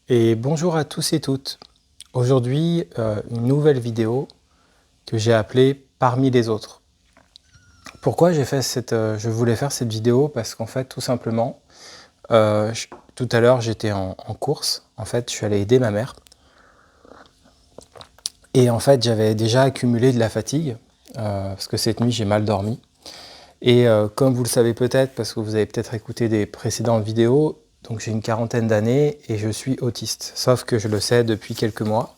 Et bonjour à tous et toutes. Aujourd'hui, une nouvelle vidéo que j'ai appelée Parmi les autres. Pourquoi je voulais faire cette vidéo? Parce qu'en fait, tout simplement, tout à l'heure, j'étais en course. En fait, je suis allé aider ma mère. Et en fait, j'avais déjà accumulé de la fatigue, parce que cette nuit, j'ai mal dormi. Et comme vous le savez peut-être, parce que vous avez peut-être écouté des précédentes vidéos, donc j'ai une quarantaine d'années et je suis autiste. Sauf que je le sais depuis quelques mois.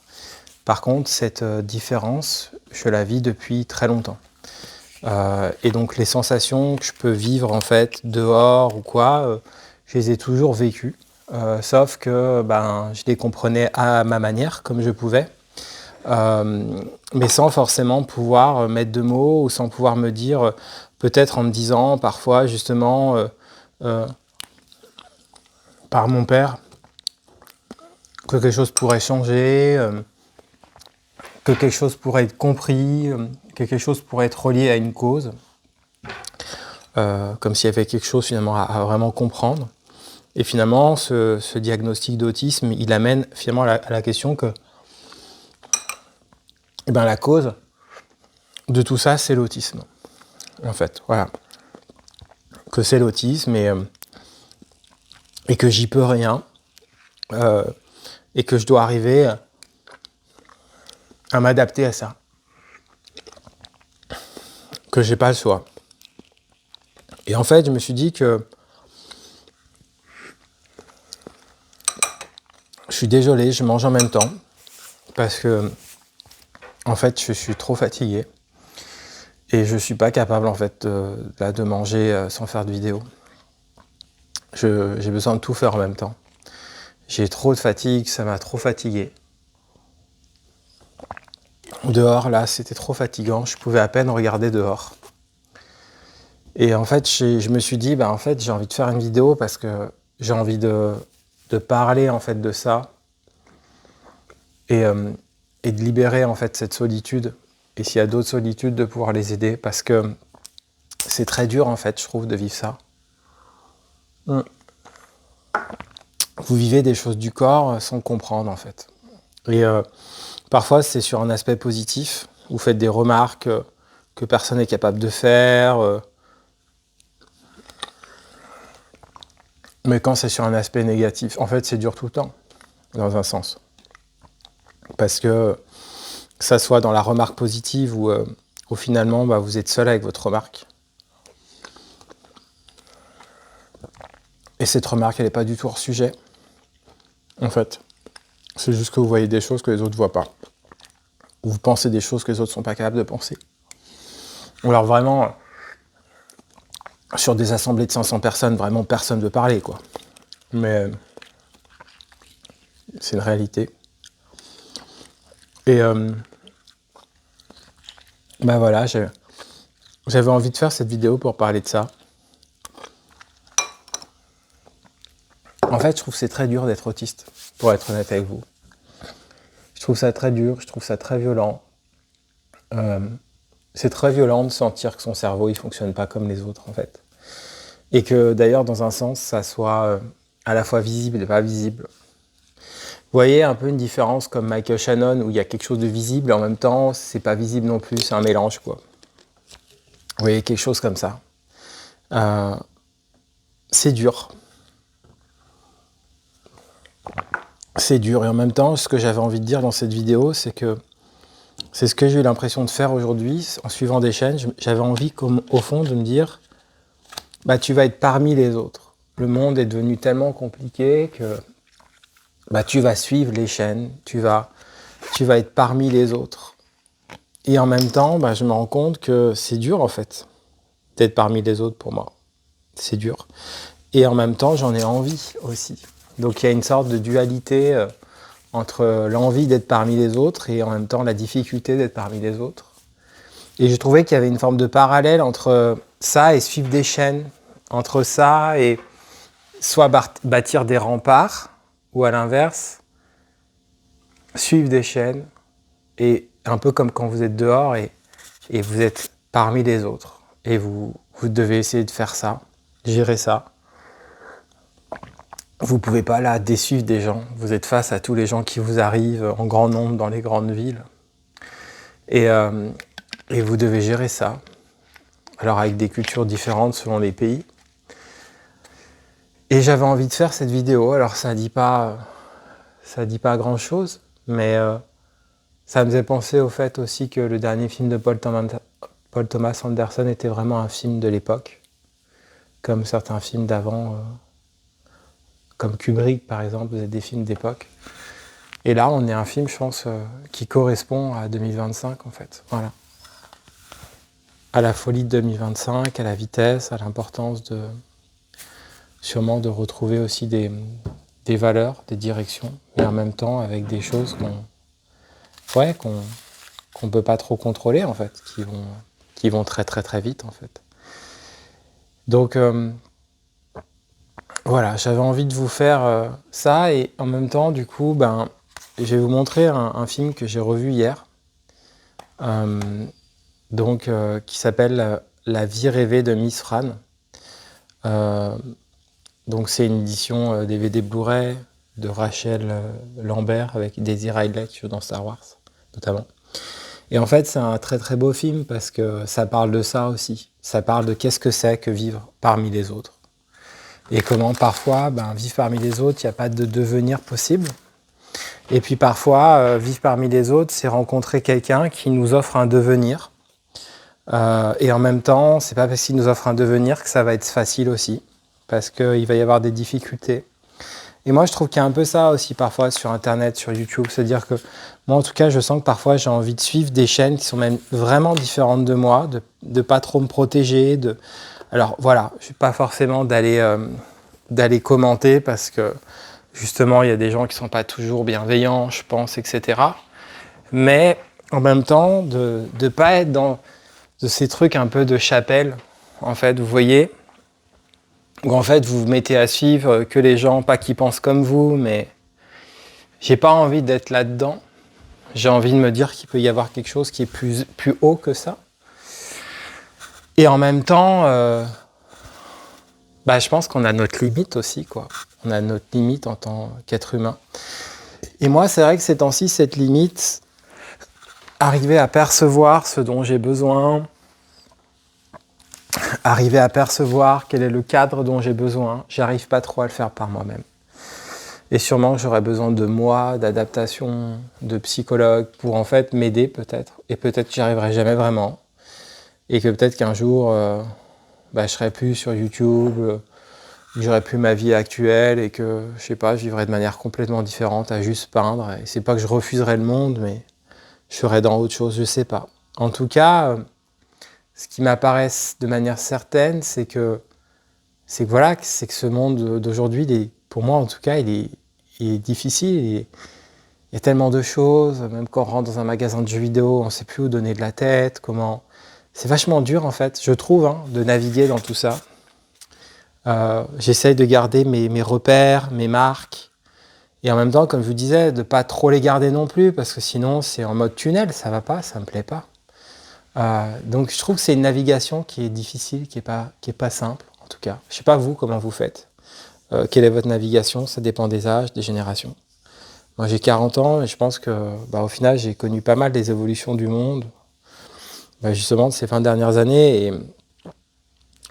Par contre, cette différence, je la vis depuis très longtemps. Et donc les sensations que je peux vivre en fait dehors ou quoi, je les ai toujours vécues. Sauf que je les comprenais à ma manière, comme je pouvais. Mais sans forcément pouvoir mettre de mots ou sans pouvoir me dire, peut-être en me disant parfois justement par mon père, que quelque chose pourrait changer, que quelque chose pourrait être compris, que quelque chose pourrait être relié à une cause, comme s'il y avait quelque chose finalement à vraiment comprendre. Et finalement, ce diagnostic d'autisme, il amène finalement à la question que la cause de tout ça, c'est l'autisme. En fait, voilà. Que c'est l'autisme et que j'y peux rien. Et que je dois arriver à m'adapter à ça. Que j'ai pas le choix. Et en fait, je me suis dit que je suis désolé, je mange en même temps parce que en fait, je suis trop fatigué et je suis pas capable en fait de manger sans faire de vidéo. J'ai besoin de tout faire en même temps. J'ai trop de fatigue, ça m'a trop fatigué. Dehors, là, c'était trop fatigant, je pouvais à peine regarder dehors. Et en fait, je me suis dit, en fait, j'ai envie de faire une vidéo parce que j'ai envie de parler en fait de ça et de libérer en fait cette solitude. Et s'il y a d'autres solitudes, de pouvoir les aider parce que c'est très dur en fait, je trouve, de vivre ça. Vous vivez des choses du corps sans comprendre en fait. Et parfois, c'est sur un aspect positif. Vous faites des remarques que personne n'est capable de faire. Mais quand c'est sur un aspect négatif, en fait, c'est dur tout le temps, dans un sens. Parce que ça soit dans la remarque positive ou finalement, vous êtes seul avec votre remarque. Et cette remarque, elle n'est pas du tout hors sujet. En fait, c'est juste que vous voyez des choses que les autres ne voient pas. Ou vous pensez des choses que les autres ne sont pas capables de penser. Ou alors vraiment, sur des assemblées de 500 personnes, vraiment personne ne veut parler, quoi. Mais c'est une réalité. Et voilà, j'avais envie de faire cette vidéo pour parler de ça. En fait, je trouve que c'est très dur d'être autiste, pour être honnête avec vous. Je trouve ça très dur, je trouve ça très violent. C'est très violent de sentir que son cerveau, il ne fonctionne pas comme les autres, en fait. Et que d'ailleurs, dans un sens, ça soit à la fois visible et pas visible. Vous voyez un peu une différence comme Michael Shannon, où il y a quelque chose de visible et en même temps, c'est pas visible non plus, c'est un mélange, quoi. Vous voyez, quelque chose comme ça. C'est dur. C'est dur. Et en même temps, ce que j'avais envie de dire dans cette vidéo, c'est que c'est ce que j'ai eu l'impression de faire aujourd'hui, en suivant des chaînes. J'avais envie, au fond, de me dire, tu vas être parmi les autres. Le monde est devenu tellement compliqué que tu vas suivre les chaînes, tu vas être parmi les autres. Et en même temps, je me rends compte que c'est dur, en fait, d'être parmi les autres pour moi. C'est dur. Et en même temps, j'en ai envie aussi. Donc il y a une sorte de dualité entre l'envie d'être parmi les autres et en même temps la difficulté d'être parmi les autres. Et j'ai trouvé qu'il y avait une forme de parallèle entre ça et suivre des chaînes, entre ça et soit bâtir des remparts, ou à l'inverse, suivre des chaînes, et un peu comme quand vous êtes dehors et vous êtes parmi les autres. Et vous devez essayer de faire ça, gérer ça. vous pouvez pas là déçu des gens. Vous êtes face à tous les gens qui vous arrivent en grand nombre dans les grandes villes. Et vous devez gérer ça. Alors avec des cultures différentes selon les pays. Et j'avais envie de faire cette vidéo. Alors ça dit pas grand chose, mais ça me faisait penser au fait aussi que le dernier film de Paul Thomas Anderson était vraiment un film de l'époque, comme certains films d'avant, comme Kubrick par exemple, vous êtes des films d'époque. Et là, on est un film, je pense, qui correspond à 2025 en fait. Voilà. À la folie de 2025, à la vitesse, à l'importance sûrement de retrouver aussi des valeurs, des directions, mais en même temps avec des choses qu'on peut pas trop contrôler en fait, qui vont très très très vite en fait. Donc voilà, j'avais envie de vous faire ça, et en même temps du coup je vais vous montrer un film que j'ai revu hier, qui s'appelle La vie rêvée de Miss Fran. Donc c'est une édition DVD Blu-ray de Rachel Lambert avec Daisy Ridley qui joue dans Star Wars notamment. Et en fait c'est un très très beau film parce que ça parle de ça aussi. Ça parle de qu'est-ce que c'est que vivre parmi les autres. Et comment parfois vivre parmi les autres, il n'y a pas de devenir possible. Et puis parfois vivre parmi les autres, c'est rencontrer quelqu'un qui nous offre un devenir. Et en même temps, c'est pas parce qu'il nous offre un devenir que ça va être facile aussi. Parce qu'il va y avoir des difficultés. Et moi, je trouve qu'il y a un peu ça aussi parfois sur Internet, sur YouTube. C'est-à-dire que moi, en tout cas, je sens que parfois, j'ai envie de suivre des chaînes qui sont même vraiment différentes de moi, de pas trop me protéger. Alors voilà, je ne suis pas forcément d'aller commenter parce que justement, il y a des gens qui ne sont pas toujours bienveillants, je pense, etc. Mais en même temps, de ne pas être dans de ces trucs un peu de chapelle, en fait, vous voyez, où en fait vous vous mettez à suivre que les gens, pas qui pensent comme vous, mais j'ai pas envie d'être là-dedans. J'ai envie de me dire qu'il peut y avoir quelque chose qui est plus haut que ça. Et en même temps, je pense qu'on a notre limite aussi, quoi. On a notre limite en tant qu'être humain. Et moi, c'est vrai que ces temps-ci, cette limite, arriver à percevoir ce dont j'ai besoin, arriver à percevoir quel est le cadre dont j'ai besoin, j'arrive pas trop à le faire par moi-même. Et sûrement que j'aurais besoin de moi, d'adaptation, de psychologue pour en fait m'aider peut-être. Et peut-être que j'y arriverai jamais vraiment. Et que peut-être qu'un jour, je serai plus sur YouTube, j'aurai plus ma vie actuelle et que, je sais pas, je vivrai de manière complètement différente à juste peindre. Et c'est pas que je refuserai le monde, mais je serai dans autre chose, je sais pas. En tout cas, ce qui m'apparaît de manière certaine, c'est que ce monde d'aujourd'hui, pour moi en tout cas, il est difficile. Il y a tellement de choses, même quand on rentre dans un magasin de jeux vidéo, on ne sait plus où donner de la tête, comment. C'est vachement dur en fait, je trouve, de naviguer dans tout ça. J'essaye de garder mes repères, mes marques, et en même temps, comme je vous disais, de ne pas trop les garder non plus, parce que sinon c'est en mode tunnel, ça va pas, ça me plaît pas. Donc je trouve que c'est une navigation qui est difficile, qui est pas simple en tout cas. Je sais pas vous comment vous faites. Quelle est votre navigation? Ça dépend des âges, des générations. Moi j'ai 40 ans et je pense que au final j'ai connu pas mal des évolutions du monde, justement de ces 20 dernières années,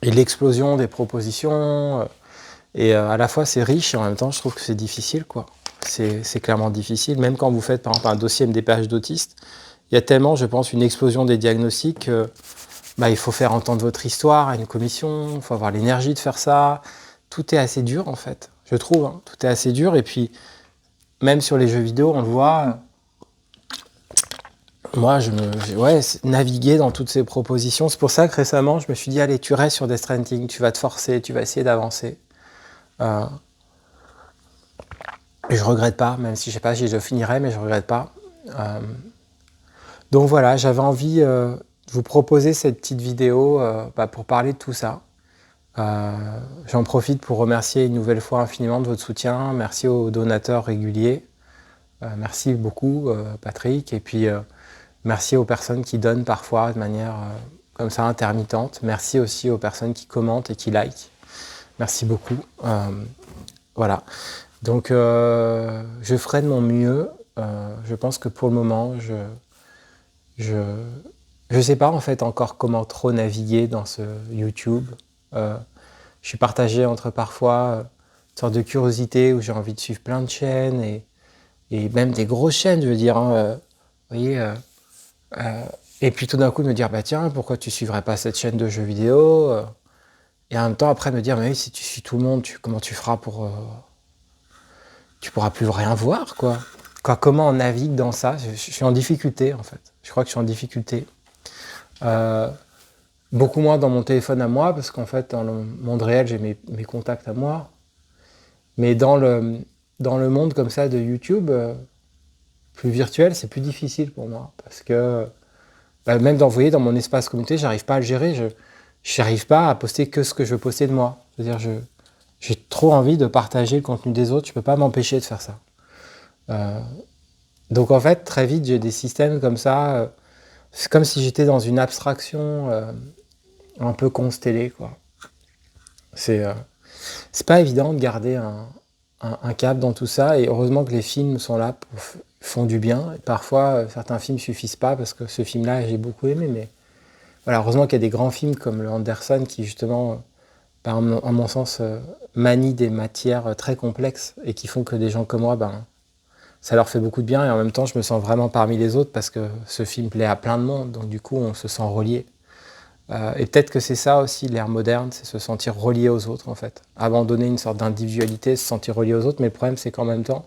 et l'explosion des propositions. Et à la fois c'est riche et en même temps je trouve que c'est difficile, quoi. C'est clairement difficile, même quand vous faites par exemple un dossier MDPH d'autiste. Il y a tellement, je pense, une explosion des diagnostics que il faut faire entendre votre histoire à une commission, il faut avoir l'énergie de faire ça. Tout est assez dur, en fait, je trouve. Tout est assez dur. Et puis, même sur les jeux vidéo, on le voit. Moi, naviguer dans toutes ces propositions. C'est pour ça que récemment, je me suis dit, allez, tu restes sur Death Stranding, tu vas te forcer, tu vas essayer d'avancer. Et je regrette pas, même si je sais pas si je finirai, mais je regrette pas. Donc voilà, j'avais envie de vous proposer cette petite vidéo pour parler de tout ça. J'en profite pour remercier une nouvelle fois infiniment de votre soutien. Merci aux donateurs réguliers. Merci beaucoup, Patrick. Et puis, merci aux personnes qui donnent parfois de manière comme ça intermittente. Merci aussi aux personnes qui commentent et qui likent. Merci beaucoup. Voilà. Donc, je ferai de mon mieux. Je pense que pour le moment, je sais pas en fait encore comment trop naviguer dans ce YouTube. Euh, je suis partagé entre parfois une sorte de curiosité où j'ai envie de suivre plein de chaînes et même des grosses chaînes, je veux dire. Hein, vous voyez, et puis tout d'un coup de me dire, bah tiens, pourquoi tu suivrais pas cette chaîne de jeux vidéo et en même temps après me dire, mais oui, si tu suis tout le monde, comment tu feras pour... tu pourras plus rien voir, quoi. Comment on navigue dans ça? Je suis en difficulté, en fait. Je crois que je suis en difficulté. Euh, Beaucoup moins dans mon téléphone à moi, parce qu'en fait, dans le monde réel, j'ai mes contacts à moi. Mais dans le monde comme ça de YouTube, plus virtuel, c'est plus difficile pour moi. Parce que bah, même d'envoyer dans mon espace communauté, j'arrive pas à le gérer. Je n'arrive pas à poster que ce que je veux poster de moi. C'est-à-dire, j'ai trop envie de partager le contenu des autres. Je peux pas m'empêcher de faire ça. Euh, donc en fait, très vite, j'ai des systèmes comme ça. C'est comme si j'étais dans une abstraction un peu constellée, quoi. C'est euh, c'est pas évident de garder un cap dans tout ça. Et heureusement que les films sont là, font du bien. Et parfois, certains films suffisent pas parce que ce film-là, j'ai beaucoup aimé. Mais voilà, heureusement qu'il y a des grands films comme le Anderson qui justement, en mon sens, manient des matières très complexes et qui font que des gens comme moi, ben, ça leur fait beaucoup de bien et en même temps, je me sens vraiment parmi les autres parce que ce film plaît à plein de monde, donc du coup, on se sent relié. Et peut-être que c'est ça aussi l'ère moderne, c'est se sentir relié aux autres en fait. Abandonner une sorte d'individualité, se sentir relié aux autres, mais le problème c'est qu'en même temps,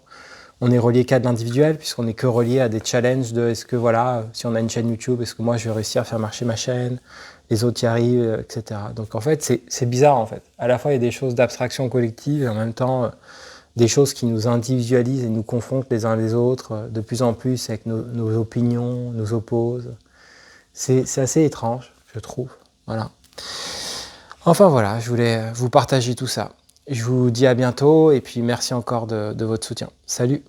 on est relié qu'à de l'individuel puisqu'on n'est que relié à des challenges de est-ce que voilà, si on a une chaîne YouTube, est-ce que moi je vais réussir à faire marcher ma chaîne, les autres y arrivent, etc. Donc en fait, c'est bizarre en fait. À la fois, il y a des choses d'abstraction collective et en même temps, des choses qui nous individualisent et nous confrontent les uns les autres de plus en plus avec nos opinions, nous opposent. C'est assez étrange, je trouve. Voilà. Enfin voilà, je voulais vous partager tout ça. Je vous dis à bientôt et puis merci encore de votre soutien. Salut!